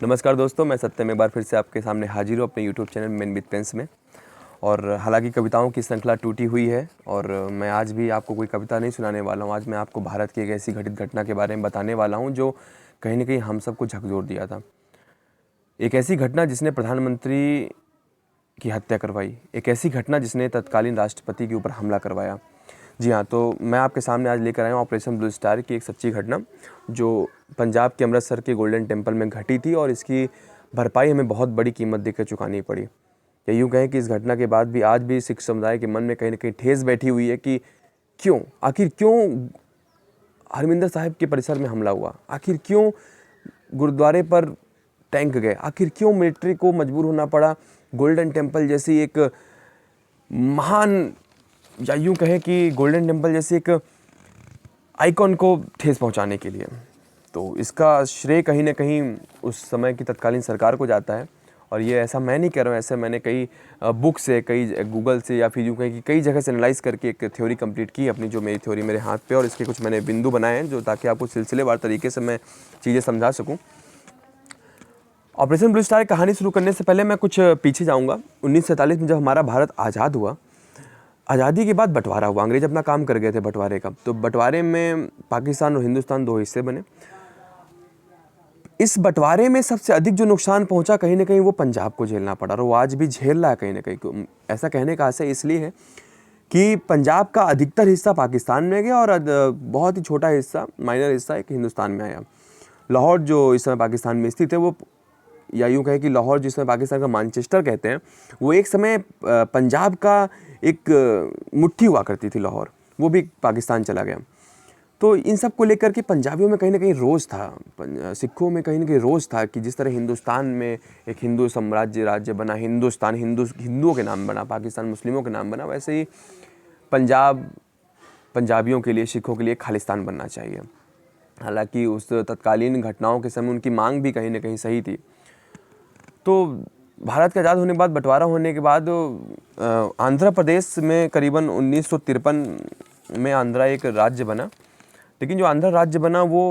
नमस्कार दोस्तों, मैं सत्यम एक बार फिर से आपके सामने हाजिर हूँ अपने YouTube channel men with pens में। और हालांकि कविताओं की श्रृंखला टूटी हुई है और मैं आज भी आपको कोई कविता नहीं सुनाने वाला हूँ। आज मैं आपको भारत की एक ऐसी घटित घटना के बारे में बताने वाला हूँ जो कहीं ना कहीं हम सबको झकझोर दिया था। एक ऐसी घटना जिसने प्रधानमंत्री की हत्या करवाई, एक ऐसी घटना जिसने तत्कालीन राष्ट्रपति के ऊपर हमला करवाया। जी हाँ, तो मैं आपके सामने आज लेकर आया हूँ ऑपरेशन ब्लू स्टार की एक सच्ची घटना जो पंजाब के अमृतसर के गोल्डन टेम्पल में घटी थी और इसकी भरपाई हमें बहुत बड़ी कीमत देकर चुकानी पड़ी। या यूँ कहें कि इस घटना के बाद भी आज भी सिख समुदाय के मन में कहीं ना कहीं ठेस बैठी हुई है कि आखिर क्यों हरमिंदर साहिब के परिसर में हमला हुआ, आखिर क्यों गुरुद्वारे पर टैंक गए, आखिर क्यों मिलिट्री को मजबूर होना पड़ा गोल्डन टेम्पल जैसी एक महान, या यूँ कहें कि गोल्डन टेम्पल जैसे एक आइकॉन को ठेस पहुंचाने के लिए। तो इसका श्रेय कहीं ना कहीं उस समय की तत्कालीन सरकार को जाता है। और ये ऐसा मैं नहीं कह रहा हूँ, ऐसे मैंने कई बुक से, कई गूगल से, या फिर यूँ कहें कि कई जगह से एनालाइज करके एक थ्योरी कंप्लीट की अपनी, जो मेरी थ्योरी मेरे हाथ पे, और इसके कुछ मैंने बिंदु बनाए हैं जो ताकि आपको सिलसिलेवार तरीके से मैं चीज़ें समझा सकूँ। ऑपरेशन ब्लू स्टार कहानी शुरू करने से पहले मैं कुछ पीछे जाऊँगा। 1947 में जब हमारा भारत आज़ाद हुआ, आज़ादी के बाद बंटवारा हुआ, अंग्रेज अपना काम कर गए थे बंटवारे का। तो बंटवारे में पाकिस्तान और हिंदुस्तान दो हिस्से बने। इस बंटवारे में सबसे अधिक जो नुकसान पहुंचा कहीं ना कहीं वो पंजाब को झेलना पड़ा, और वो आज भी झेल रहा है कहीं ना कहीं। ऐसा कहने का आशय इसलिए है कि पंजाब का अधिकतर हिस्सा पाकिस्तान में गया और बहुत ही छोटा हिस्सा, माइनर हिस्सा एक हिंदुस्तान में आया। लाहौर जो इस समय पाकिस्तान में स्थित है वो, या यूँ कहें कि लाहौर जिसमें पाकिस्तान का मैनचेस्टर कहते हैं, वो एक समय पंजाब का एक मुट्ठी हुआ करती थी लाहौर, वो भी पाकिस्तान चला गया। तो इन सब को लेकर के पंजाबियों में कहीं ना कहीं रोष था, सिखों में कहीं ना कहीं रोष था कि जिस तरह हिंदुस्तान में एक हिंदू साम्राज्य राज्य बना, हिंदुस्तान हिंदुओं के नाम बना, पाकिस्तान मुस्लिमों के नाम बना, वैसे ही पंजाब पंजाबियों के लिए, सिखों के लिए खालिस्तान बनना चाहिए। हालांकि उस तत्कालीन घटनाओं के समय उनकी मांग भी कहीं ना कहीं सही थी। तो भारत के आज़ाद होने के बाद, बंटवारा होने के बाद, आंध्र प्रदेश में करीबन 1953 में आंध्रा एक राज्य बना। लेकिन जो आंध्र राज्य बना वो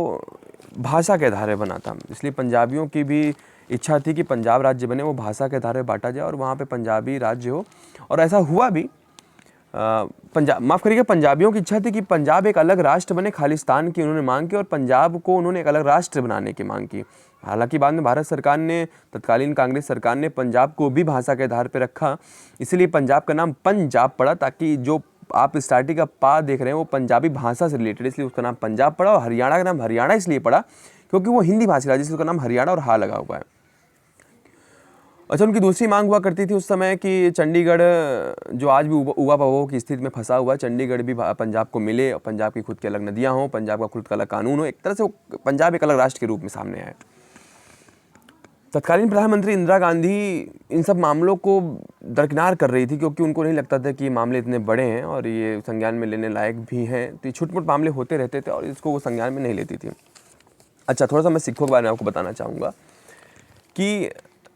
भाषा के आधार पर बना था, इसलिए पंजाबियों की भी इच्छा थी कि पंजाब राज्य बने, वो भाषा के आधार पर बांटा जाए और वहाँ पे पंजाबी राज्य हो। और ऐसा हुआ भी। माफ़ करिएगा, पंजाबियों की इच्छा थी कि पंजाब एक अलग राष्ट्र बने, खालिस्तान की उन्होंने मांग की, और पंजाब को उन्होंने एक अलग राष्ट्र बनाने की मांग की। हालांकि बाद में भारत सरकार ने, तत्कालीन कांग्रेस सरकार ने पंजाब को भी भाषा के आधार पर रखा, इसलिए पंजाब का नाम पंजाब पड़ा, ताकि जो आप स्टार्टिंग का पा देख रहे हैं वो पंजाबी भाषा से रिलेटेड, इसलिए उसका नाम पंजाब पड़ा। और हरियाणा का नाम हरियाणा इसलिए पड़ा क्योंकि वो हिंदी भाषी राज्य, उसका नाम हरियाणा और हा लगा हुआ है। अच्छा, उनकी दूसरी मांग हुआ करती थी उस समय कि चंडीगढ़, जो आज भी उबा पबाऊ की स्थिति में फंसा हुआ है, चंडीगढ़ भी पंजाब को मिले, पंजाब की खुद की अलग नदियाँ हों, पंजाब का खुद का अलग कानून हो, एक तरह से पंजाब एक अलग राष्ट्र के रूप में सामने आए। तत्कालीन प्रधानमंत्री इंदिरा गांधी इन सब मामलों को दरकिनार कर रही थी, क्योंकि उनको नहीं लगता था कि ये मामले इतने बड़े हैं और ये संज्ञान में लेने लायक भी हैं। तो ये छोटे मोटे मामले होते रहते थे और इसको वो संज्ञान में नहीं लेती थी। अच्छा, थोड़ा सा मैं सिखों के बारे में आपको बताना चाहूँगा कि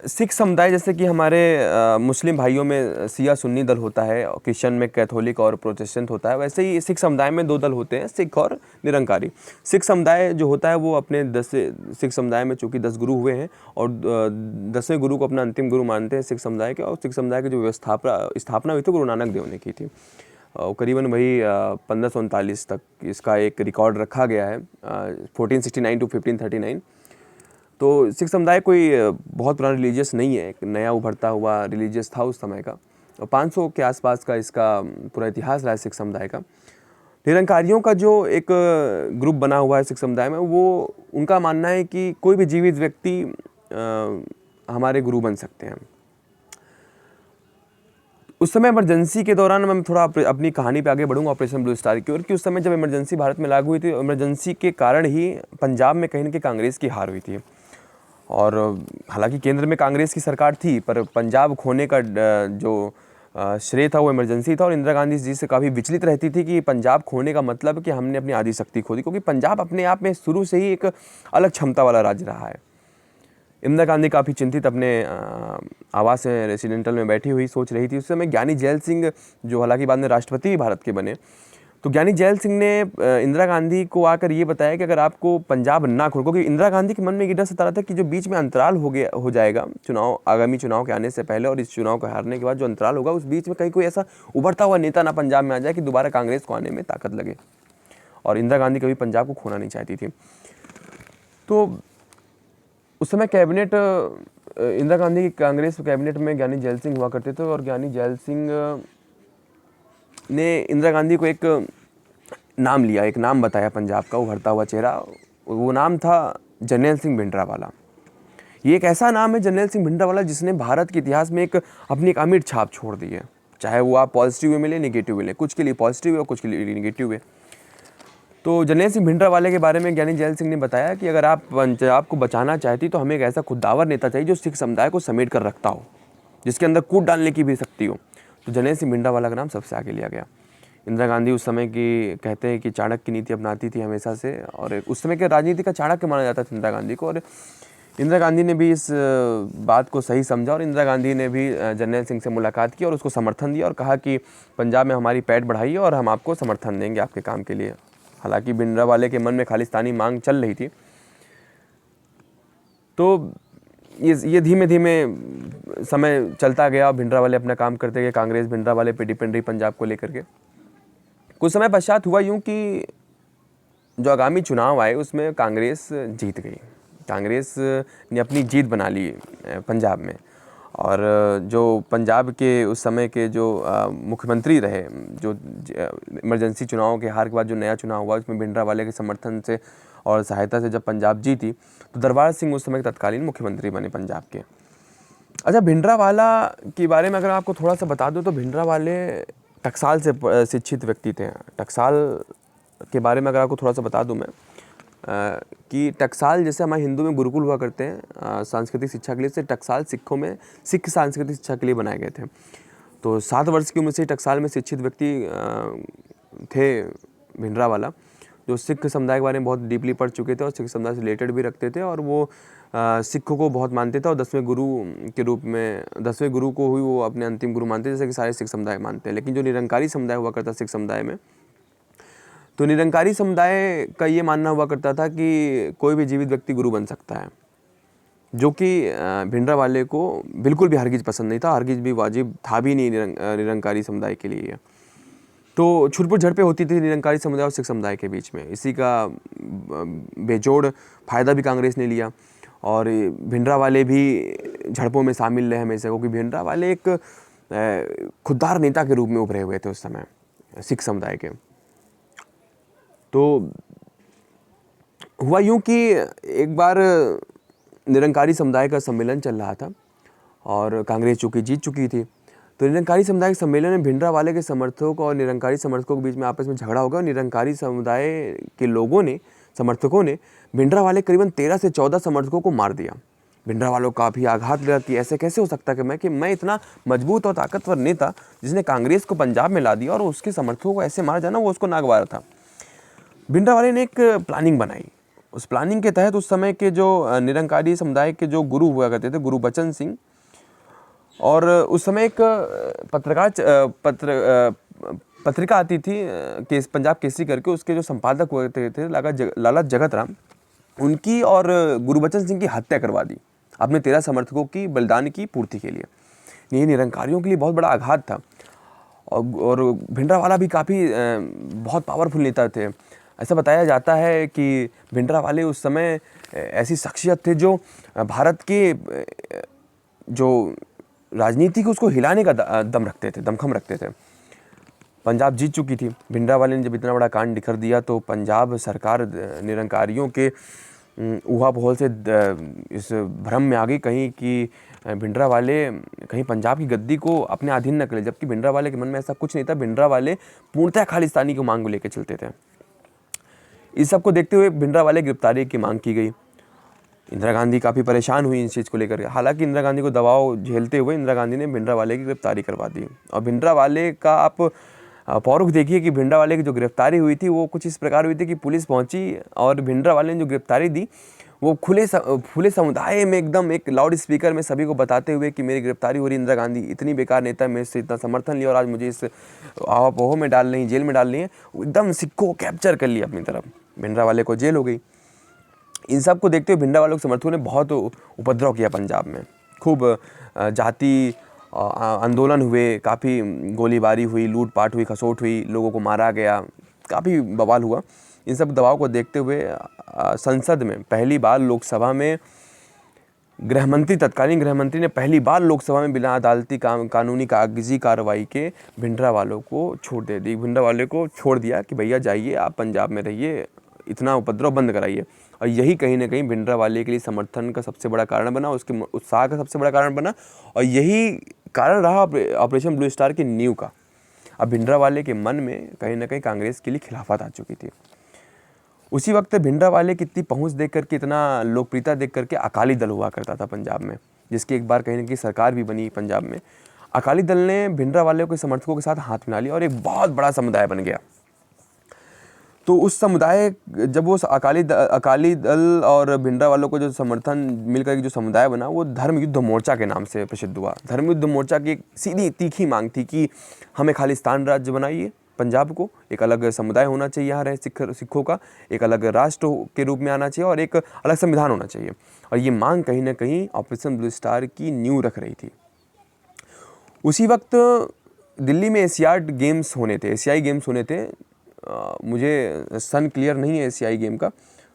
सिख समुदाय, जैसे कि हमारे मुस्लिम भाइयों में सिया सुन्नी दल होता है, क्रिश्चियन में कैथोलिक और प्रोटेस्टेंट होता है, वैसे ही सिख समुदाय में दो दल होते हैं, सिख और निरंकारी। सिख समुदाय जो होता है वो अपने सिख समुदाय में चूँकि 10 गुरु हुए हैं और 10वें गुरु को अपना अंतिम गुरु मानते हैं सिख समुदाय के। और सिख समुदाय की जो स्थापना हुई थी गुरु नानक देव ने की थी। करीबन वही 1539 तक इसका एक रिकॉर्ड रखा गया है, 1469 to 1539। तो सिख समुदाय कोई बहुत पुराना रिलीजियस नहीं है, एक नया उभरता हुआ रिलीजियस था उस समय का, और 500 के आसपास का इसका पूरा इतिहास रहा है सिख समुदाय का। निरंकारियों का जो एक ग्रुप बना हुआ है सिख समुदाय में, वो उनका मानना है कि कोई भी जीवित व्यक्ति हमारे गुरु बन सकते हैं। उस समय इमरजेंसी के दौरान, मैं थोड़ा अपनी कहानी पे आगे बढ़ूंगा ऑपरेशन ब्लू स्टार की ओर, कि उस समय जब इमरजेंसी भारत में लागू हुई थी, इमरजेंसी के कारण ही पंजाब में कहीं ना कहीं कांग्रेस की हार हुई थी। और हालांकि केंद्र में कांग्रेस की सरकार थी, पर पंजाब खोने का जो श्रेय था वो इमरजेंसी था। और इंदिरा गांधी जी से काफ़ी विचलित रहती थी कि पंजाब खोने का मतलब कि हमने अपनी आधी शक्ति खो दी, क्योंकि पंजाब अपने आप में शुरू से ही एक अलग क्षमता वाला राज्य रहा है। इंदिरा गांधी काफ़ी चिंतित अपने आवास में, रेसिडेंटल में बैठी हुई सोच रही थी। उस समय ज्ञानी जैल सिंह, जो हालांकि बाद में राष्ट्रपति भारत के बने, तो ज्ञानी जैल सिंह ने इंदिरा गांधी को आकर ये बताया कि अगर आपको पंजाब ना खोल, क्योंकि इंदिरा गांधी के मन में ये डर सता रहा था कि जो बीच में अंतराल हो जाएगा चुनाव, आगामी चुनाव के आने से पहले और इस चुनाव को हारने के बाद जो अंतराल होगा, उस बीच में कहीं कोई ऐसा उभरता हुआ नेता ना पंजाब में आ जाए कि दोबारा कांग्रेस को आने में ताकत लगे। और इंदिरा गांधी कभी पंजाब को खोना नहीं चाहती थी। तो उस समय कैबिनेट, इंदिरा गांधी की कांग्रेस कैबिनेट में ज्ञानी जैल सिंह हुआ करते थे, और ज्ञानी जैल सिंह ने इंदिरा गांधी को एक नाम लिया, एक नाम बताया पंजाब का उभरता हुआ चेहरा। वो नाम था जरनैल सिंह भिंडरावाला। ये एक ऐसा नाम है जरनैल सिंह भिंडरावाला जिसने भारत के इतिहास में अपनी एक अमिट छाप छोड़ दी है, चाहे वो आप पॉजिटिव वे में ले, नेगेटिव वे ले, कुछ के लिए पॉजिटिव है और कुछ के लिए नेगेटिव है। तो जरनैल सिंह भिंडरावाले के बारे में ज्ञानी जैल सिंह ने बताया कि अगर आप पंजाब को बचाना चाहती तो हमें एक ऐसा खुददावर नेता चाहिए जो सिख समुदाय को समेट कर रखता हो, जिसके अंदर कूद डालने की भी शक्ति हो। तो जरनैल सिंह भिंडरावाला का नाम सबसे आगे लिया गया। इंदिरा गांधी उस समय की कहते हैं कि चाणक्य की नीति अपनाती थी हमेशा से, और उस समय के राजनीति का चाणक्य माना जाता था इंदिरा गांधी को। और इंदिरा गांधी ने भी इस बात को सही समझा, और इंदिरा गांधी ने भी जरनैल सिंह से मुलाकात की और उसको समर्थन दिया और कहा कि पंजाब में हमारी पैठ बढ़ाइए और हम आपको समर्थन देंगे आपके काम के लिए। हालांकि भिंडरावाले के मन में खालिस्तानी मांग चल रही थी। तो ये धीमे धीमे समय चलता गया, भिंडरावाले अपना काम करते गए, कांग्रेस भिंडरावाले पे डिपेंड रही पंजाब को लेकर के। कुछ समय पश्चात हुआ यूँ कि जो आगामी चुनाव आए उसमें कांग्रेस जीत गई। कांग्रेस ने अपनी जीत बना ली पंजाब में, और जो पंजाब के उस समय के जो मुख्यमंत्री रहे, जो इमरजेंसी चुनाव के हार के बाद जो नया चुनाव हुआ उसमें भिंडरावाले के समर्थन से और सहायता से जब पंजाब जीती, तो दरबार सिंह उस समय तत्कालीन मुख्यमंत्री बने पंजाब के। अच्छा, भिंडरावाला के बारे में अगर आपको थोड़ा सा बता दूं तो भिंडरावाले टकसाल से शिक्षित व्यक्ति थे। टकसाल के बारे में अगर आपको थोड़ा सा बता दूं मैं कि टकसाल जैसे हमारे हिंदू में गुरुकुल हुआ करते हैं सांस्कृतिक शिक्षा के लिए, से टकसाल सिखों में सिख सांस्कृतिक शिक्षा के लिए बनाए गए थे। तो 7 वर्ष की उम्र से टकसाल में शिक्षित व्यक्ति थे भिंडरावाला, जो सिख समुदाय के बारे में बहुत डीपली पढ़ चुके थे और सिख समुदाय से रिलेटेड भी रखते थे, और वो सिखों को बहुत मानते थे और 10वें गुरु के रूप में 10वें गुरु को ही वो अपने अंतिम गुरु मानते, जैसे कि सारे सिख समुदाय मानते हैं। लेकिन जो निरंकारी समुदाय हुआ करता सिख समुदाय में, तो निरंकारी समुदाय का ये मानना हुआ करता था कि कोई भी जीवित व्यक्ति गुरु बन सकता है, जो कि भिंडरावाले को बिल्कुल भी हरगिज पसंद नहीं था, हरगिज भी वाजिब था भी नहीं निरंकारी समुदाय के लिए। तो छुटपुट झड़पें होती थी निरंकारी समुदाय और सिख समुदाय के बीच में। इसी का बेजोड़ फायदा भी कांग्रेस ने लिया, और भिंडरावाले भी झड़पों में शामिल रहे हमेशा, क्योंकि भिंडरावाले एक खुददार नेता के रूप में उभरे हुए थे उस समय सिख समुदाय के। तो हुआ यूँ कि एक बार निरंकारी समुदाय का सम्मेलन चल रहा था और कांग्रेस चूँकि जीत चुकी थी, तो निरंकारी समुदाय के सम्मेलन में भिंडरावाले के समर्थकों और निरंकारी समर्थकों के बीच में आपस में झगड़ा हो गया, और निरंकारी समुदाय के लोगों ने, समर्थकों ने भिंडरावाले करीबन 13 से 14 समर्थकों को मार दिया। भिंडरावालों को काफ़ी आघात लगा कि ऐसे कैसे हो सकता है कि मैं इतना मजबूत और ताकतवर नेता जिसने कांग्रेस को पंजाब में ला दिया और उसके समर्थकों को ऐसे मारा जाना, वो उसको नागवारा था। भिंडरावाले ने एक प्लानिंग बनाई। उस प्लानिंग के तहत उस समय के जो निरंकारी समुदाय के जो गुरु हुआ करते थे, गुरु बचन सिंह, और उस समय एक पत्रिका आती थी पंजाब केसरी करके, उसके जो संपादक हुए थे लाला जगत राम, उनकी और गुरु बचन सिंह की हत्या करवा दी अपने 13 समर्थकों की बलिदान की पूर्ति के लिए। ये निरंकारियों के लिए बहुत बड़ा आघात था, और भिंडरावाला भी काफ़ी बहुत पावरफुल नेता थे। ऐसा बताया जाता है कि भिंडरावाले उस समय ऐसी शख्सियत थे जो भारत के जो राजनीति को उसको हिलाने का दमखम रखते थे। पंजाब जीत चुकी थी, भिंडरावाले ने जब इतना बड़ा कांड निखर दिया तो पंजाब सरकार निरंकारियों के ऊहापोहल से इस भ्रम में आ गई कहीं कि भिंडरावाले कहीं पंजाब की गद्दी को अपने अधीन न करे, जबकि भिंडरावाले के मन में ऐसा कुछ नहीं था। भिंडरावाले पूर्णतः खालिस्तानी को मांग को लेकर चलते थे। इस सब को देखते हुए भिंडरावाले गिरफ्तारी की मांग की गई। इंदिरा गांधी काफ़ी परेशान हुई इस चीज़ को लेकर। हालांकि इंदिरा गांधी को दबाव झेलते हुए इंदिरा गांधी ने भिंडरावाले की गिरफ्तारी करवा दी। और भिंडरावाले का आप पौरुख देखिए कि भिंडरावाले की जो गिरफ्तारी हुई थी वो कुछ इस प्रकार हुई थी कि पुलिस पहुंची और भिंडरावाले ने जो गिरफ्तारी दी वो खुले समुदाय में एकदम एक लाउड स्पीकर में सभी को बताते हुए कि मेरी गिरफ्तारी हो रही, इंदिरा गांधी इतनी बेकार नेता है, मेरे से इतना समर्थन लिया और आज मुझे इस आवापोह में डाल रही, जेल में डाल रही है। एकदम सिक्कों को कैप्चर कर लिया अपनी तरफ, भिंडरावाले को जेल हो गई। इन सब को देखते हुए भिंडरावालों के समर्थकों ने बहुत उपद्रव किया पंजाब में, खूब जाति आंदोलन हुए, काफ़ी गोलीबारी हुई, लूटपाट हुई, खसोट हुई, लोगों को मारा गया, काफ़ी बवाल हुआ। इन सब दबाव को देखते हुए संसद में पहली बार लोकसभा में तत्कालीन गृहमंत्री ने पहली बार लोकसभा में बिना अदालती कानूनी कागजी कार्रवाई के भिंडरावालों को छोड़ दे दी। भिंडरावाले को छोड़ दिया कि भैया जाइए, आप पंजाब में रहिए, इतना उपद्रव बंद कराइए। और यही कहीं ना कहीं भिंडरावाले के लिए समर्थन का सबसे बड़ा कारण बना, उसके उत्साह का सबसे बड़ा कारण बना, और यही कारण रहा ऑपरेशन ब्लू स्टार की नींव का। अब भिंडरावाले के मन में कहीं ना कहीं कांग्रेस के लिए खिलाफत आ चुकी थी। उसी वक्त भिंडरावाले की इतनी पहुँच देख करके, इतना लोकप्रियता देख करके अकाली दल हुआ करता था पंजाब में, जिसकी एक बार कहीं ना कहीं सरकार भी बनी पंजाब में। अकाली दल ने भिंडरावाले के समर्थकों के साथ हाथ मिला लिया और एक बहुत बड़ा समुदाय बन गया। तो उस समुदाय, जब वो अकाली दल और भिंडरावालों को जो समर्थन मिलकर जो समुदाय बना, वो धर्म युद्ध मोर्चा के नाम से प्रसिद्ध हुआ। धर्म युद्ध मोर्चा की एक सीधी तीखी मांग थी कि हमें खालिस्तान राज्य बनाइए, पंजाब को एक अलग समुदाय होना चाहिए, यहाँ रहे सिखों का एक अलग राष्ट्र के रूप में आना चाहिए और एक अलग संविधान होना चाहिए। और ये मांग कहीं ना कहीं ऑपरेशन ब्लू स्टार की नींव रख रही थी। उसी वक्त दिल्ली में एशियाड गेम्स होने थे, एशियाई गेम्स होने थे। मुझे सन क्लियर नहीं है एशियाई गेम का।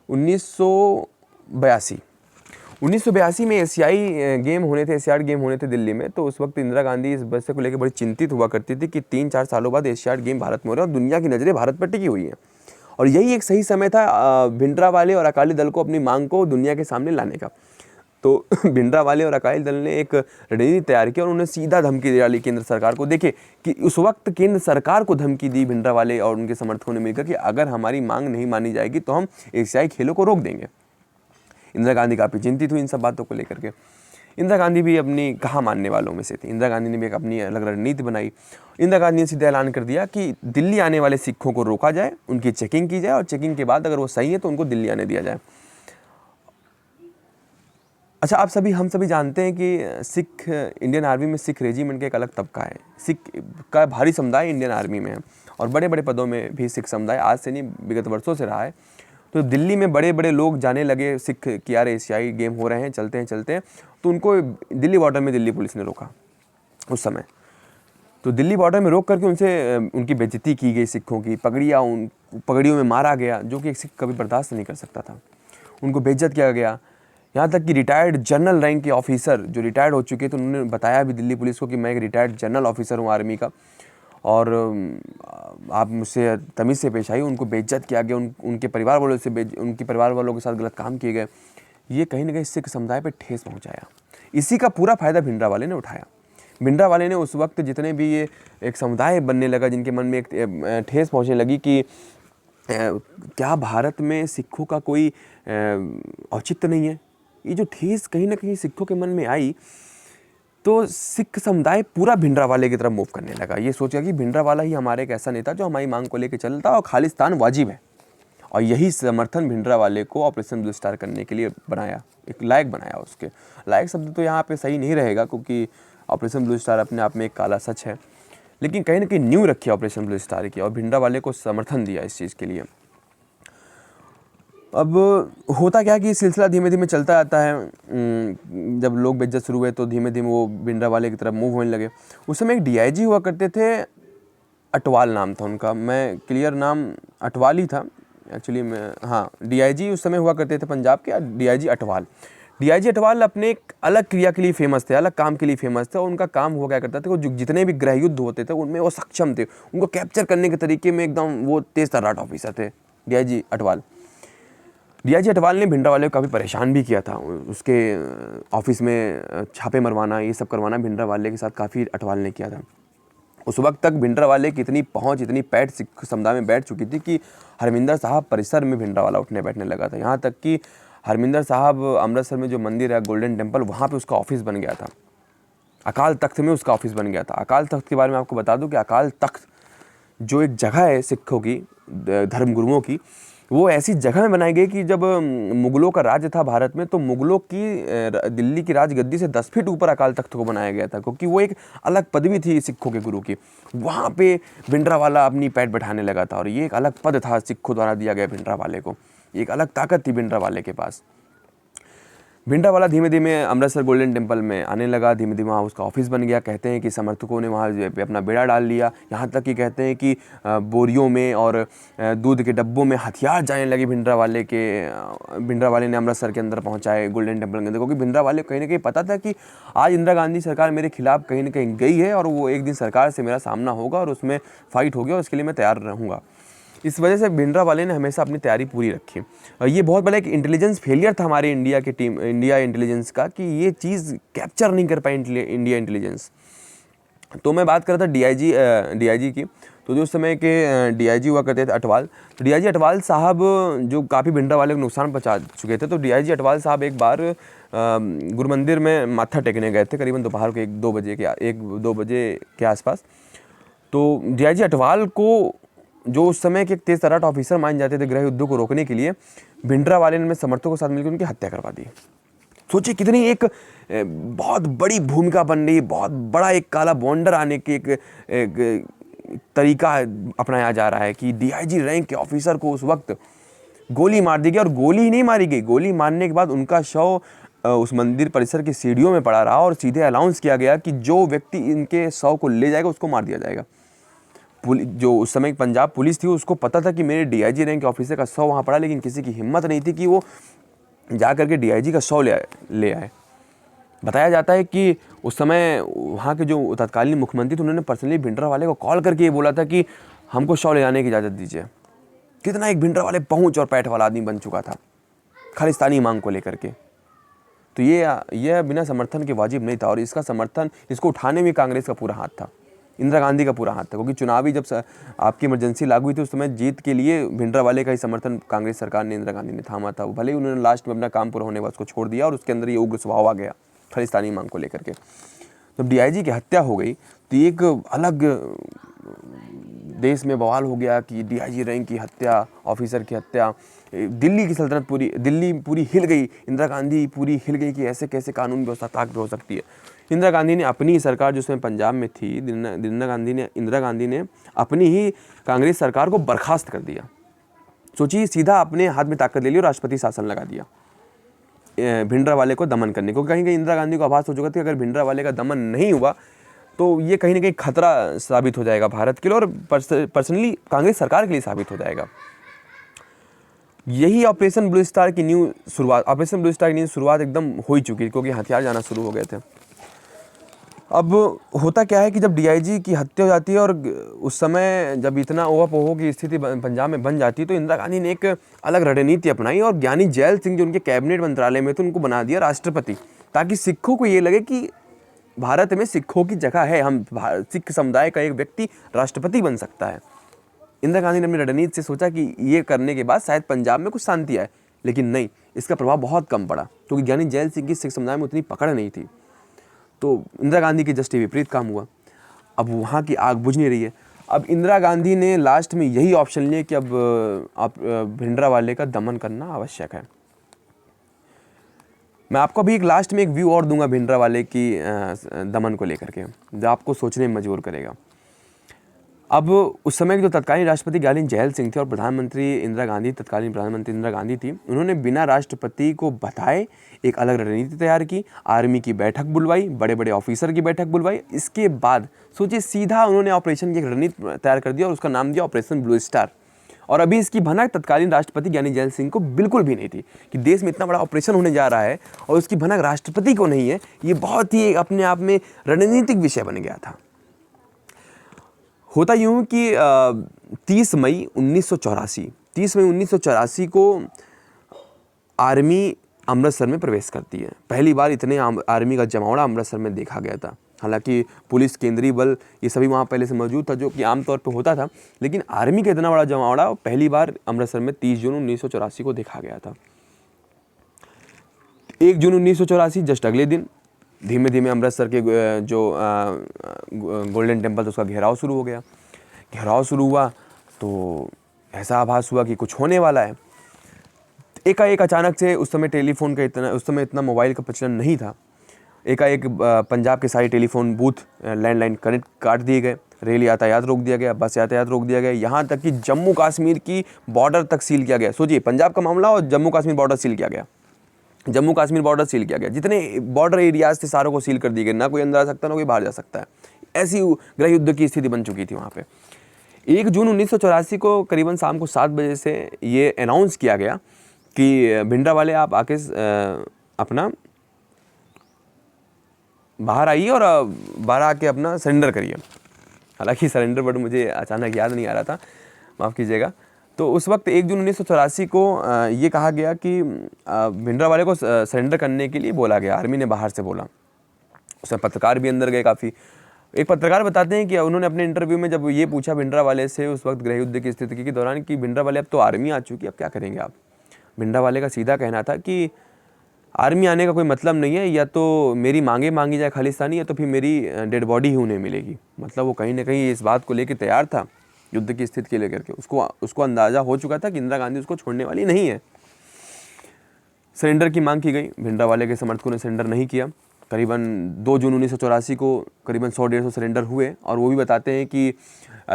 1982 में एशियाई गेम होने थे, एशियाड गेम होने थे दिल्ली में। तो उस वक्त इंदिरा गांधी इस विषय को लेकर बड़ी चिंतित हुआ करती थी कि 3-4 सालों बाद एशियाड गेम भारत में हो रहे हैं और दुनिया की नज़रें भारत पर टिकी हुई हैं, और यही एक सही समय था भिंडरावाले और अकाली दल को अपनी मांग को दुनिया के सामने लाने का। तो भिंडरावाले और अकाली दल ने एक रणनीति तैयार की और उन्होंने सीधा धमकी दे डाली केंद्र सरकार को। देखिए कि उस वक्त केंद्र सरकार को धमकी दी भिंडरावाले और उनके समर्थकों ने मिलकर कि अगर हमारी मांग नहीं मानी जाएगी तो हम एशियाई खेलों को रोक देंगे। इंदिरा गांधी काफ़ी चिंतित हुई इन सब बातों को लेकर के। इंदिरा गांधी भी अपनी कहा मानने वालों में से थी। इंदिरा गांधी ने भी एक अपनी अलग रणनीति बनाई। इंदिरा गांधी ने सीधा ऐलान कर दिया कि दिल्ली आने वाले सिखों को रोका जाए, उनकी चेकिंग की जाए और चेकिंग के बाद अगर वो सही है तो उनको दिल्ली आने दिया जाए। अच्छा, हम सभी जानते हैं कि सिख इंडियन आर्मी में सिख रेजिमेंट का एक अलग तबका है। सिख का भारी समुदाय इंडियन आर्मी में है और बड़े बड़े पदों में भी सिख समुदाय आज से नहीं, विगत वर्षों से रहा है। तो दिल्ली में बड़े बड़े लोग जाने लगे सिख कि यार एशियाई गेम हो रहे हैं, चलते हैं। तो उनको दिल्ली बॉर्डर में दिल्ली पुलिस ने रोका उस समय। तो दिल्ली बॉर्डर में रोक करके उनकी बेइज्जती की गई, सिखों की पगड़ियों में मारा गया, जो कि एक सिख कभी बर्दाश्त नहीं कर सकता था। उनको बेइज्जत किया गया। यहाँ तक कि रिटायर्ड जनरल रैंक के ऑफिसर जो रिटायर्ड हो चुके थे, उन्होंने बताया भी दिल्ली पुलिस को कि मैं एक रिटायर्ड जनरल ऑफिसर हूँ आर्मी का और आप मुझसे तमीज़ से पेश आई। उनको बेइज्जत किया गया, उनके परिवार वालों के साथ गलत काम किए गए। ये कहीं ना कहीं सिख समुदाय पर ठेस पहुँचाया। इसी का पूरा फ़ायदा भिंडरावाले ने उठाया। भिंडरावाले ने उस वक्त जितने भी ये एक समुदाय बनने लगा, जिनके मन में एक ठेस पहुँचने लगी कि क्या भारत में सिखों का कोई औचित्य नहीं है, ये जो ठेस कहीं ना कहीं सिखों के मन में आई, तो सिख समुदाय पूरा भिंडरावाले की तरफ मूव करने लगा। ये सोचा कि भिंडरावाला ही हमारे एक ऐसा नेता जो हमारी मांग को लेकर चलता और खालिस्तान वाजिब है। और यही समर्थन भिंडरावाले को ऑपरेशन ब्लू स्टार करने के लिए बनाया, एक लायक बनाया। उसके लायक शब्द तो यहाँ पे सही नहीं रहेगा क्योंकि ऑपरेशन ब्लू स्टार अपने आप में एक काला सच है, लेकिन कहीं ना कहीं न्यू रखी ऑपरेशन ब्लू स्टार की और भिंडरावाले को समर्थन दिया इस चीज़ के लिए। अब होता क्या कि सिलसिला धीमे धीमे चलता जाता है। जब लोग बेइज्जत शुरू हुए तो धीमे धीमे वो भिंडरावाले की तरफ मूव होने लगे। उस समय एक डीआईजी हुआ करते थे, अटवाल नाम था उनका, मैं क्लियर नाम अटवाल ही था एक्चुअली में, हाँ डीआईजी उस समय हुआ करते थे पंजाब के, डीआईजी अटवाल। डीआईजी अटवाल अपने एक अलग क्रिया के लिए फेमस थे, अलग काम के लिए फेमस थे। और उनका काम हुआ क्या करता था, वो जितने भी गृह युद्ध होते थे उनमें वो सक्षम थे, उनको कैप्चर करने के तरीके में एकदम वो तेज तर्राट ऑफिसर थे डीआईजी अटवाल। डीआईजी अटवाल ने भिंडरावाले को काफ़ी परेशान भी किया था। उसके ऑफिस में छापे मरवाना, ये सब करवाना भिंडरावाले के साथ काफ़ी अटवाल ने किया था। उस वक्त तक भिंडरावाले की इतनी पहुंच, इतनी पैठ सिख समुदाय में बैठ चुकी थी कि हरमिंदर साहब परिसर में भिंडरावाला उठने बैठने लगा था। यहाँ तक कि हरमिंदर साहब अमृतसर में जो मंदिर है गोल्डन टेम्पल, वहाँ पे उसका ऑफिस बन गया था। अकाल तख्त में उसका ऑफिस बन गया था। अकाल तख्त के बारे में आपको बता दूं कि अकाल तख्त जो एक जगह है सिखों की, धर्मगुरुओं की, वो ऐसी जगह में बनाई गई कि जब मुगलों का राज्य था भारत में, तो मुगलों की दिल्ली की राजगद्दी से 10 फीट ऊपर अकाल तख्त को बनाया गया था, क्योंकि वो एक अलग पदवी थी सिखों के गुरु की। वहाँ पे भिंडरावाला अपनी पैठ बैठाने लगा था, और ये एक अलग पद था सिखों द्वारा दिया गया भिंडरावाले को। एक अलग ताकत थी भिंडरावाले के पास। भिंडरावाला धीमे धीमे अमृतसर गोल्डन टेम्पल में आने लगा, धीमे धीमे वहाँ उसका ऑफिस बन गया। कहते हैं कि समर्थकों ने वहाँ जो है अपना बेड़ा डाल लिया, यहाँ तक कि कहते हैं कि बोरियों में और दूध के डब्बों में हथियार जाने लगे भिंडरावाले ने अमृतसर के अंदर पहुँचाए गोल्डन टेम्पल के अंदर, क्योंकि भिंडरावाले को कहीं ना कहीं पता था कि आज इंदिरा गांधी सरकार मेरे खिलाफ कहीं ना कहीं गई है, और वो एक दिन सरकार से मेरा सामना होगा और उसमें फाइट होगी, और उसके लिए मैं तैयार रहूँगा। इस वजह से भिंडरावाले ने हमेशा अपनी तैयारी पूरी रखी। ये बहुत बड़ा एक इंटेलिजेंस फेलियर था हमारे इंडिया इंटेलिजेंस का, कि ये चीज़ कैप्चर नहीं कर पाई इंडिया इंटेलिजेंस। तो मैं बात कर रहा था डीआईजी की। तो जो उस समय के डीआईजी हुआ करते थे अटवाल, तो डीआईजी अटवाल साहब जो काफ़ी भिंडरावाले को नुकसान पहुंचा चुके थे, तो डीआईजी अटवाल साहब एक बार गुरु मंदिर में माथा टेकने गए थे, करीबन दोपहर के 1-2 बजे के आसपास। तो डीआईजी अटवाल को, जो उस समय के एक तेज तर्राट ऑफिसर मान जाते थे गृह युद्धों को रोकने के लिए, भिंडरावाले ने समर्थकों के साथ मिलकर उनकी हत्या करवा दी। सोचिए कितनी एक बहुत बड़ी भूमिका बन रही, बहुत बड़ा एक काला बॉन्डर आने की एक तरीका अपनाया जा रहा है कि डीआईजी रैंक के ऑफिसर को उस वक्त गोली मार दी गई। और गोली ही नहीं मारी गई, गोली मारने के बाद उनका शव उस मंदिर परिसर की सीढ़ियों में पड़ा रहा, और सीधे अनाउंस किया गया कि जो व्यक्ति इनके शव को ले जाएगा उसको मार दिया जाएगा। जो उस समय पंजाब पुलिस थी, उसको पता था कि मेरे डीआईजी रैंक के ऑफिसर का शव वहाँ पड़ा, लेकिन किसी की हिम्मत नहीं थी कि वो जा करके डीआईजी का शव ले आए। बताया जाता है कि उस समय वहाँ के जो तत्कालीन मुख्यमंत्री थे, उन्होंने पर्सनली भिंडरावाले को कॉल करके ये बोला था कि हमको शव ले जाने की इजाज़त दीजिए। कितना एक भिंडरावाले पहुँच और पैठ वाला आदमी बन चुका था खालिस्तानी मांग को लेकर के। तो ये बिना समर्थन के वाजिब नहीं था, और इसका समर्थन, इसको उठाने में कांग्रेस का पूरा हाथ था, इंदिरा गांधी का पूरा हाथ था, क्योंकि चुनावी जब आपकी इमरजेंसी लागू हुई थी, उस समय जीत के लिए भिंडरावाले का ही समर्थन कांग्रेस सरकार ने, इंदिरा गांधी ने थामा था। भले ही उन्होंने लास्ट में अपना काम पूरा होने के बाद उसको छोड़ दिया, और उसके अंदर ये उग्र स्वभाव आ गया खालिस्तानी मांग को लेकर के। जब डीआईजी की हत्या हो गई, तो एक अलग देश में बवाल हो गया कि डीआईजी रैंक की हत्या, ऑफिसर की हत्या। दिल्ली की सल्तनत दिल्ली पूरी हिल गई, इंदिरा गांधी पूरी हिल गई कि ऐसे कैसे कानून व्यवस्था ताक पे हो सकती है। इंदिरा गांधी ने अपनी सरकार, जो उसमें पंजाब में थी, इंदिरा गांधी ने अपनी ही कांग्रेस सरकार को बर्खास्त कर दिया। सोचिए, सीधा अपने हाथ में ताकत ले ली और राष्ट्रपति शासन लगा दिया भिंडरावाले को दमन करने को। कहीं कहीं इंदिरा गांधी को आभास हो चुका था कि अगर भिंडरावाले का दमन नहीं हुआ तो ये कहीं ना कहीं खतरा साबित हो जाएगा भारत के लिए, और पर्सनली कांग्रेस सरकार के लिए साबित हो जाएगा। यही ऑपरेशन ब्लू स्टार की न्यू शुरुआत एकदम हो ही चुकी, क्योंकि हथियार जाना शुरू हो गए थे। अब होता क्या है कि जब डीआईजी की हत्या हो जाती है, और उस समय जब इतना ओहापोह की स्थिति पंजाब में बन जाती है, तो इंदिरा गांधी ने एक अलग रणनीति अपनाई, और ज्ञानी जैल सिंह जो उनके कैबिनेट मंत्रालय में थे, उनको बना दिया राष्ट्रपति, ताकि सिखों को ये लगे कि भारत में सिखों की जगह है, हम सिख समुदाय का एक व्यक्ति राष्ट्रपति बन सकता है। इंदिरा गांधी ने अपनी रणनीति से सोचा कि ये करने के बाद शायद पंजाब में कुछ शांति आए, लेकिन नहीं, इसका प्रभाव बहुत कम पड़ा, क्योंकि ज्ञानी जैल सिंह की सिख समुदाय में उतनी पकड़ नहीं थी। तो इंदिरा गांधी के जस्ट विपरीत काम हुआ। अब वहाँ की आग बुझ नहीं रही है। अब इंदिरा गांधी ने लास्ट में यही ऑप्शन लिया कि अब भिंडरावाले का दमन करना आवश्यक है। मैं आपको अभी एक लास्ट में एक व्यू और दूंगा भिंडरावाले की दमन को लेकर के, जो आपको सोचने में मजबूर करेगा। अब उस समय के जो तत्कालीन राष्ट्रपति ज्ञानी जैल सिंह थे, और तत्कालीन प्रधानमंत्री इंदिरा गांधी थी, उन्होंने बिना राष्ट्रपति को बताए एक अलग रणनीति तैयार की, आर्मी की बैठक बुलवाई, बड़े बड़े ऑफिसर की बैठक बुलवाई। इसके बाद सोचिए, सीधा उन्होंने ऑपरेशन की एक रणनीति तैयार कर दिया, और उसका नाम दिया ऑपरेशन ब्लू स्टार। और अभी इसकी भनक तत्कालीन राष्ट्रपति ज्ञानी जैल सिंह को बिल्कुल भी नहीं थी कि देश में इतना बड़ा ऑपरेशन होने जा रहा है, और उसकी भनक राष्ट्रपति को नहीं है। ये बहुत ही अपने आप में रणनीतिक विषय बन गया था। होता यूँ कि 30 मई 1984 को आर्मी अमृतसर में प्रवेश करती है। पहली बार इतने आर्मी का जमावड़ा अमृतसर में देखा गया था। हालांकि पुलिस, केंद्रीय बल, ये सभी वहाँ पहले से मौजूद था, जो कि आमतौर पर होता था, लेकिन आर्मी का इतना बड़ा जमावड़ा पहली बार अमृतसर में 30 जून 1984 को देखा गया था। 1 जून 1984 जस्ट अगले दिन धीमे धीमे अमृतसर के जो गोल्डन टेम्पल था, उसका घेराव शुरू हो गया। घेराव शुरू हुआ तो ऐसा आभास हुआ कि कुछ होने वाला है। एकाएक अचानक से, उस समय इतना मोबाइल का प्रचलन नहीं था, एकाएक पंजाब के सारे टेलीफोन बूथ, लैंडलाइन कनेक्ट काट दिए गए, रेल यातायात रोक दिया गया, बस यातायात रोक दिया गया, यहाँ तक कि जम्मू कश्मीर की बॉर्डर तक सील किया गया। सोचिए, पंजाब का मामला और जम्मू कश्मीर बॉर्डर सील किया गया, जम्मू कश्मीर बॉर्डर सील किया गया, जितने बॉर्डर एरियाज थे सारों को सील कर दिए गए, ना कोई अंदर आ सकता, ना कोई बाहर जा सकता है। ऐसी गृह युद्ध की स्थिति बन चुकी थी वहाँ पे। 1 जून 1984 को करीबन शाम को 7 बजे से ये अनाउंस किया गया कि भिंडरावाले आप आके अपना बाहर आइए और बाहर आके अपना सरेंडर करिए। हालांकि सरेंडर वर्ड मुझे अचानक याद नहीं आ रहा था, माफ़ कीजिएगा। तो उस वक्त 1 जून 1984 को ये कहा गया कि भिंडरावाले को सरेंडर करने के लिए बोला गया, आर्मी ने बाहर से बोला। उसमें पत्रकार भी अंदर गए काफ़ी। एक पत्रकार बताते हैं कि उन्होंने अपने इंटरव्यू में जब ये पूछा भिंडरावाले से उस वक्त गृह युद्ध की स्थिति के दौरान कि भिंडरावाले अब तो आर्मी आ चुकी है, अब क्या करेंगे आप। भिंडरावाले का सीधा कहना था कि आर्मी आने का कोई मतलब नहीं है, या तो मेरी मांगे मांगी जाए खालिस्तानी, या तो फिर मेरी डेड बॉडी ही उन्हें मिलेगी। मतलब वो कहीं ना कहीं इस बात को लेकर तैयार था, युद्ध की स्थिति के लेकर के। उसको अंदाज़ा हो चुका था कि इंदिरा गांधी उसको छोड़ने वाली नहीं है। सरेंडर की मांग की गई, भिंडरावाले के समर्थकों ने सरेंडर नहीं किया। करीबन 2 जून 1984 को करीबन 100-150 सरेंडर हुए। और वो भी बताते हैं कि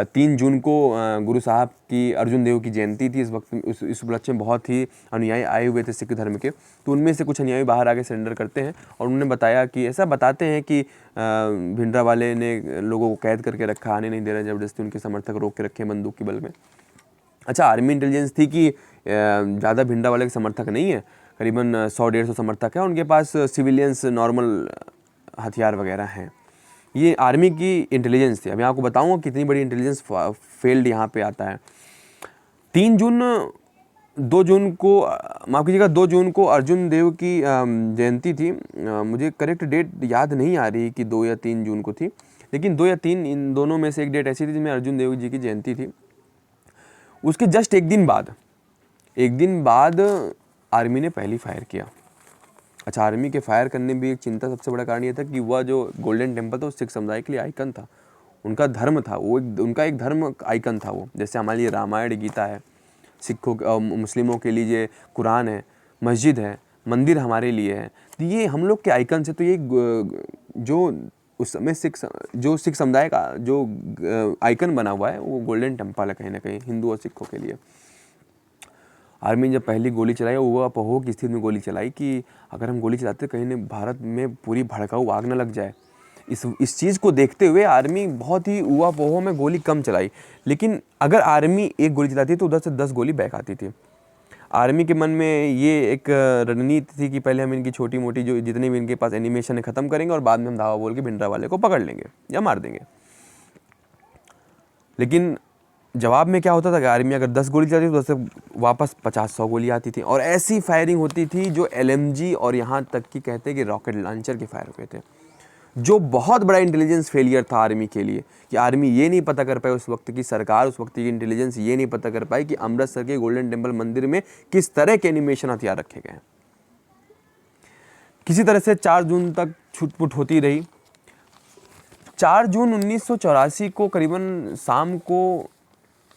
3 जून को गुरु साहब की, अर्जुन देव की जयंती थी। इस वक्त इस उपलक्ष्य में बहुत ही अनुयायी आए हुए थे सिख धर्म के। तो उनमें से कुछ अनुयायी बाहर आके सरेंडर करते हैं और उन्होंने बताया कि ऐसा बताते हैं कि भिंडरावाले ने लोगों को कैद करके रखा, आने नहीं दे रहे, ज़बरदस्ती उनके समर्थक रोक के रखे बंदूक के बल में। अच्छा, आर्मी इंटेलिजेंस थी कि ज़्यादा भिंडरावाले के समर्थक नहीं है, करीबन 100-150 समर्थक है, उनके पास सिविलियंस नॉर्मल हथियार वगैरह हैं। ये आर्मी की इंटेलिजेंस थी। अभी आपको बताऊंगा कितनी बड़ी इंटेलिजेंस फील्ड यहाँ पे आता है। 2 जून को, माफ़ कीजिएगा, 2 जून को अर्जुन देव की जयंती थी। मुझे करेक्ट डेट याद नहीं आ रही कि 2 या 3 जून को थी, लेकिन 2 या 3, इन दोनों में से एक डेट ऐसी थी जिसमें अर्जुन देव जी की जयंती थी। उसके जस्ट एक दिन बाद आर्मी ने पहली फायर किया। अच्छा, आर्मी के फायर करने में भी एक चिंता, सबसे बड़ा कारण ये था कि वह जो गोल्डन टेम्पल था वो सिख समुदाय के लिए आइकन था, उनका धर्म था, वो उनका एक धर्म आइकन था वो। जैसे हमारे लिए रामायण, गीता है, सिखों मुस्लिमों के लिए कुरान है, मस्जिद है, मंदिर हमारे लिए है। तो ये हम लोग के आइकन से, तो ये जो उस समय सिख समुदाय का जो आइकन बना हुआ है वो गोल्डन टेम्पल है कहीं ना कहीं हिंदू और सिखों के लिए। आर्मी ने जब पहली गोली चलाई, वो अपोह की स्थिति में गोली चलाई कि अगर हम गोली चलाते कहीं ने भारत में पूरी भड़काऊ आग न लग जाए। इस चीज़ को देखते हुए आर्मी बहुत ही ऊहापोह में गोली कम चलाई। लेकिन अगर आर्मी एक गोली चलाती तो उधर से 10 गोली बैक आती थी। आर्मी के मन में ये एक रणनीति थी कि पहले हम इनकी छोटी मोटी जो जितने भी इनके पास एनिमेशन है ख़त्म करेंगे और बाद में हम धावा बोल के भिंडरावाले को पकड़ लेंगे या मार देंगे। लेकिन जवाब में क्या होता था कि आर्मी अगर 10 गोली चलाती तो उससे वापस 50-100 गोली आती थी, और ऐसी फायरिंग होती थी जो LMG और यहाँ तक कि कहते हैं कि रॉकेट लॉन्चर के फायर हुए थे, जो बहुत बड़ा इंटेलिजेंस फेलियर था आर्मी के लिए। कि आर्मी ये नहीं पता कर पाई, उस वक्त की सरकार, उस वक्त की इंटेलिजेंस ये नहीं पता कर पाई कि अमृतसर के गोल्डन टेम्पल मंदिर में किस तरह के एनिमेशन हथियार रखे गए हैं। किसी तरह से 4 जून तक छुटपुट होती रही। 4 जून 1984 को करीबन शाम को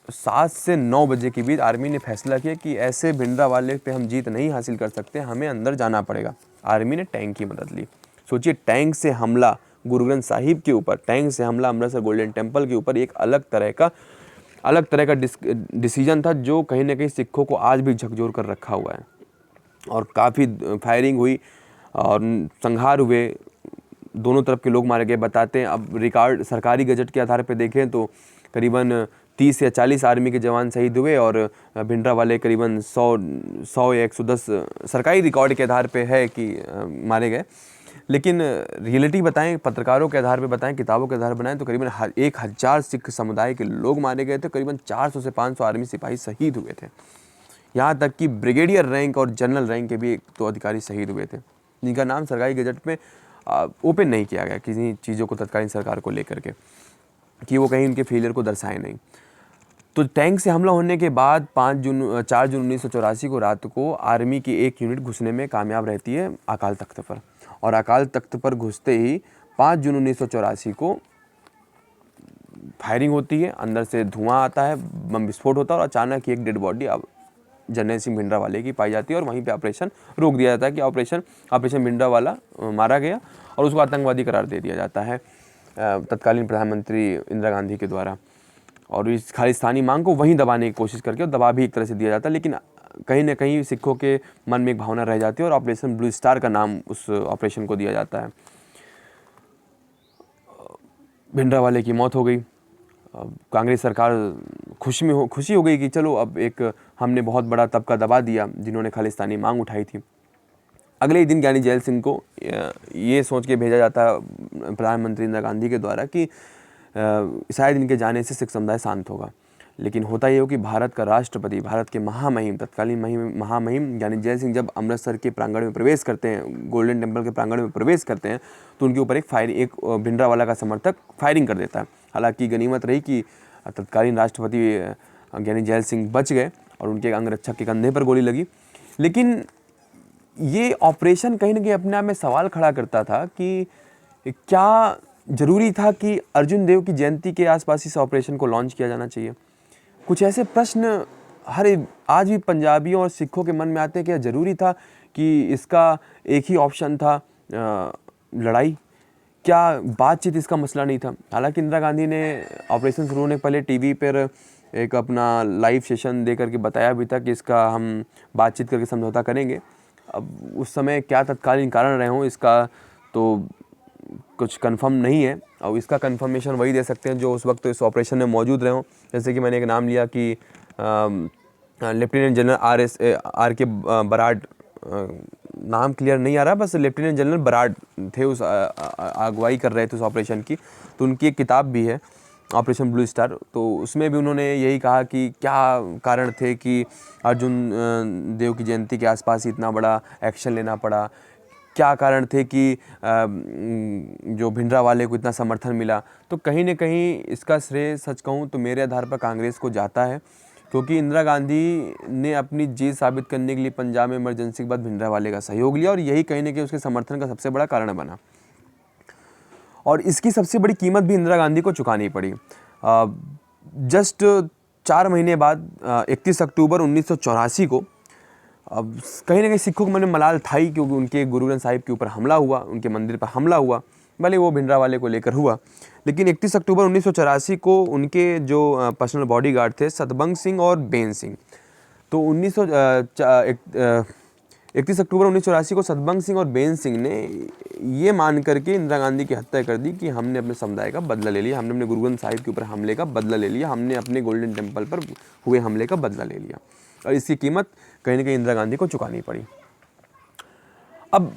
7 से 9 बजे के बीच आर्मी ने फैसला किया कि ऐसे भिंडरावाले पे हम जीत नहीं हासिल कर सकते, हमें अंदर जाना पड़ेगा। आर्मी ने टैंक की मदद ली। सोचिए, टैंक से हमला गुरु ग्रंथ साहिब के ऊपर, टैंक से हमला अमृतसर गोल्डन टेम्पल के ऊपर, एक अलग तरह का डिसीजन था जो कहीं ना कहीं सिखों को आज भी झकझोर कर रखा हुआ है। और काफ़ी फायरिंग हुई और संहार हुए, दोनों तरफ के लोग मारे गए। बताते हैं, अब रिकॉर्ड सरकारी गजट के आधार पर देखें तो करीबन 30 या 40 आर्मी के जवान शहीद हुए और भिंडरावाले करीबन 100 या 110 सरकारी रिकॉर्ड के आधार पे है कि मारे गए। लेकिन रियलिटी बताएं, पत्रकारों के आधार पे बताएं, किताबों के आधार पर बताएं तो करीबन 1000 सिख समुदाय के लोग मारे गए थे, करीबन 400 से 500 आर्मी सिपाही शहीद हुए थे। यहाँ तक कि ब्रिगेडियर रैंक और जनरल रैंक के भी 1 2 अधिकारी शहीद हुए थे, जिनका नाम सरकारी गजट में ओपन नहीं किया गया किसी चीज़ों को तत्कालीन सरकार को लेकर के, कि वो कहीं उनके फेलियर को दर्शाए नहीं। तो टैंक से हमला होने के बाद 4 जून 1984 को रात को आर्मी की एक यूनिट घुसने में कामयाब रहती है अकाल तख्त पर, और अकाल तख्त पर घुसते ही 5 जून 1984 को फायरिंग होती है, अंदर से धुआं आता है, बम विस्फोट होता है और अचानक ही एक डेड बॉडी अब जर्नैल सिंह भिंडरावाले की पाई जाती है और वहीं पे ऑपरेशन रोक दिया जाता है कि ऑपरेशन भिंडरावाला मारा गया और उसको आतंकवादी करार दे दिया जाता है तत्कालीन प्रधानमंत्री इंदिरा गांधी के द्वारा। और इस खालिस्तानी मांग को वहीं दबाने की कोशिश करके, और दबा भी एक तरह से दिया जाता है, लेकिन कहीं ना कहीं सिखों के मन में एक भावना रह जाती है और ऑपरेशन ब्लू स्टार का नाम उस ऑपरेशन को दिया जाता है। भिंडरावाले की मौत हो गई। कांग्रेस सरकार खुशी हो गई कि चलो अब एक हमने बहुत बड़ा तबका दबा दिया जिन्होंने खालिस्तानी मांग उठाई थी। अगले ही दिन ज्ञानी जैल सिंह को ये सोच के भेजा जाता प्रधानमंत्री इंदिरा गांधी के द्वारा कि शायद इनके जाने से सिख समुदाय शांत होगा। लेकिन होता ये हो कि भारत का राष्ट्रपति, भारत के महामहिम, तत्कालीन महामहिम ज्ञानी जैल सिंह जब अमृतसर के प्रांगण में प्रवेश करते हैं, गोल्डन टेम्पल के प्रांगण में प्रवेश करते हैं, तो उनके ऊपर एक भिंडरावाला का समर्थक फायरिंग कर देता है। हालांकि गनीमत रही कि तत्कालीन राष्ट्रपति ज्ञानी जैल सिंह बच गए और उनके अंगरक्षक के कंधे पर गोली लगी। लेकिन ये ऑपरेशन कहीं ना कहीं अपने आप में सवाल खड़ा करता था कि क्या ज़रूरी था कि अर्जुन देव की जयंती के आसपास इस ऑपरेशन को लॉन्च किया जाना चाहिए। कुछ ऐसे प्रश्न आज भी पंजाबियों और सिखों के मन में आते हैं। क्या ज़रूरी था कि इसका एक ही ऑप्शन था लड़ाई? क्या बातचीत इसका मसला नहीं था? हालांकि इंदिरा गांधी ने ऑपरेशन शुरू होने के पहले टीवी पर एक अपना लाइव सेशन दे करके बताया भी था कि इसका हम बातचीत करके समझौता करेंगे। अब उस समय क्या तत्कालीन कारण रहे हों इसका तो कुछ कंफर्म नहीं है, और इसका कंफर्मेशन वही दे सकते हैं जो उस वक्त इस ऑपरेशन में मौजूद रहे हों। जैसे कि मैंने एक नाम लिया कि लेफ्टिनेंट जनरल आर के बराड, नाम क्लियर नहीं आ रहा, बस लेफ्टिनेंट जनरल बराड थे, उस अगुवाई कर रहे थे उस ऑपरेशन की। तो उनकी एक किताब भी है ऑपरेशन ब्लू स्टार, तो उसमें भी उन्होंने यही कहा कि क्या कारण थे कि अर्जुन देव की जयंती के आसपास इतना बड़ा एक्शन लेना पड़ा, क्या कारण थे कि जो भिंडरावाले को इतना समर्थन मिला। तो कहीं ना कहीं इसका श्रेय सच कहूँ तो मेरे आधार पर कांग्रेस को जाता है, क्योंकि इंदिरा गांधी ने अपनी जीत साबित करने के लिए पंजाब में इमरजेंसी के बाद भिंडरावाले का सहयोग लिया और यही कहीं ना कहीं उसके समर्थन का सबसे बड़ा कारण बना। और इसकी सबसे बड़ी कीमत भी इंदिरा गांधी को चुकानी पड़ी। जस्ट 4 महीने बाद 31 अक्टूबर 1984 को अब कहीं ना कहीं सिखों के मन में मलाल था ही, क्योंकि उनके गुरु ग्रंथ साहिब के ऊपर हमला हुआ, उनके मंदिर पर हमला हुआ, भले वो भिंडरावाले को लेकर हुआ। लेकिन 31 अक्टूबर 1984 को उनके जो पर्सनल बॉडीगार्ड थे सतबंग सिंह और बेन सिंह, तो 31 अक्टूबर 1984 को सतबंग सिंह और बेन सिंह ने ये मान करके इंदिरा गांधी की हत्या कर दी कि हमने अपने समुदाय का बदला ले लिया, हमने अपने गुरु ग्रंथ साहिब के ऊपर हमले का बदला ले लिया, हमने अपने गोल्डन टेम्पल पर हुए हमले का बदला ले लिया, और इसकी कीमत कहीं ना कहीं इंदिरा गांधी को चुकानी पड़ी। अब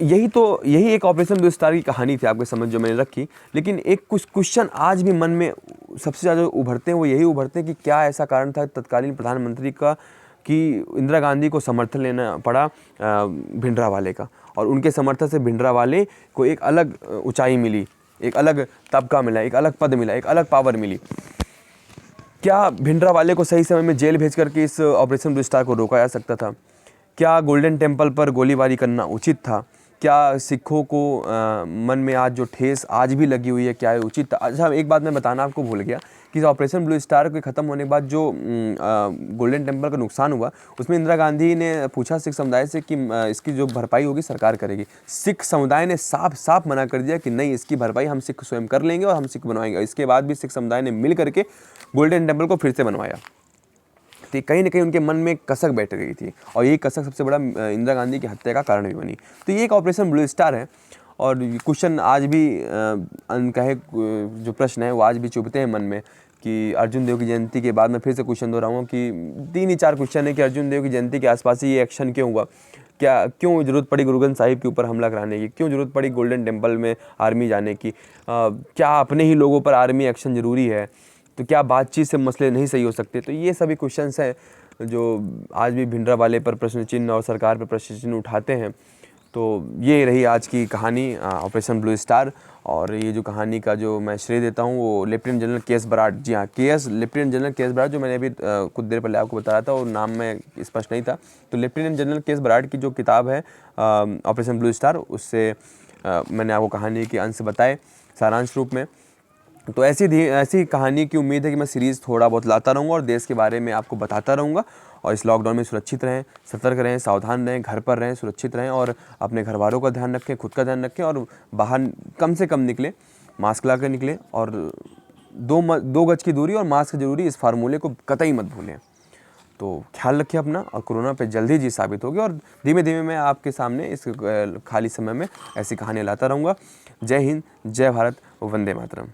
यही एक ऑपरेशन ब्लू स्टार की कहानी थी आपके समझ जो मैंने रखी। लेकिन एक कुछ क्वेश्चन आज भी मन में सबसे ज़्यादा उभरते हैं, वो यही उभरते हैं कि क्या ऐसा कारण था तत्कालीन प्रधानमंत्री का कि इंदिरा गांधी को समर्थन लेना पड़ा भिंडरावाले का, और उनके समर्थन से भिंडरावाले को एक अलग ऊंचाई मिली, एक अलग तबका मिला, एक अलग पद मिला, एक अलग पावर मिली। क्या भिंडरावाले को सही समय में जेल भेज करके इस ऑपरेशन ब्लू स्टार को रोका जा सकता था? क्या गोल्डन टेम्पल पर गोलीबारी करना उचित था? क्या सिखों को मन में आज जो ठेस आज भी लगी हुई है, क्या ये उचित था? अच्छा, एक बात मैं बताना आपको भूल गया कि इस ऑपरेशन ब्लू स्टार के ख़त्म होने के बाद जो गोल्डन टेम्पल का नुकसान हुआ, उसमें इंदिरा गांधी ने पूछा सिख समुदाय से कि इसकी जो भरपाई होगी सरकार करेगी। सिख समुदाय ने साफ मना कर दिया कि नहीं, इसकी भरपाई हम सिख स्वयं कर लेंगे और हम सिख बनवाएंगे। इसके बाद भी सिख समुदाय ने मिल करके गोल्डन टेम्पल को फिर से बनवाया। तो कहीं ना कहीं उनके मन में कसक बैठ गई थी, और यही कसक सबसे बड़ा इंदिरा गांधी की हत्या का कारण भी बनी। तो ये एक ऑपरेशन ब्लू स्टार है, और क्वेश्चन आज भी अनकहे जो प्रश्न है वो आज भी चुभते हैं मन में कि अर्जुन देव की जयंती के बाद मैं फिर से क्वेश्चन दोहराऊंगा कि 3 ही 4 क्वेश्चन है कि अर्जुन देव की जयंती के आसपास ही ये एक्शन क्यों हुआ, क्यों ज़रूरत पड़ी गुरु ग्रंथ साहिब के ऊपर हमला कराने की, क्यों ज़रूरत पड़ी गोल्डन टेम्पल में आर्मी जाने की, क्या अपने ही लोगों पर आर्मी एक्शन ज़रूरी है, तो क्या बातचीत से मसले नहीं सही हो सकते? तो ये सभी क्वेश्चंस हैं जो आज भी भिंडरावाले पर प्रश्न चिन्ह और सरकार पर प्रश्न चिन्ह उठाते हैं। तो ये रही आज की कहानी ऑपरेशन ब्लू स्टार, और ये जो कहानी का जो मैं श्रेय देता हूँ वो लेफ्टिनेंट जनरल के.एस. बराड, जी हाँ लेफ्टिनेंट जनरल के.एस. बराड, जो मैंने अभी कुछ देर पहले आपको बताया था और नाम में स्पष्ट नहीं था। तो लेफ्टिनेंट जनरल के.एस. बराड की जो किताब है ऑपरेशन ब्लू स्टार, उससे मैंने आपको कहानी के अंश बताए सारांश रूप में। तो ऐसी कहानी की उम्मीद है कि मैं सीरीज़ थोड़ा बहुत लाता रहूँगा और देश के बारे में आपको बताता रहूँगा, और इस लॉकडाउन में सुरक्षित रहें, सतर्क रहें, सावधान रहें, घर पर रहें, सुरक्षित रहें और अपने घर वालों का ध्यान रखें, खुद का ध्यान रखें और बाहर कम से कम निकलें, मास्क ला कर निकलें और 2 गज की दूरी और मास्क जरूरी, इस फार्मूले को कतई मत भूलें। तो ख्याल रखिए अपना और कोरोना पे जल्दी जीत साबित होगी और धीमे धीमे मैं आपके सामने इस खाली समय में ऐसी कहानियाँ लाता रहूँगा। जय हिंद, जय भारत, वंदे मातरम।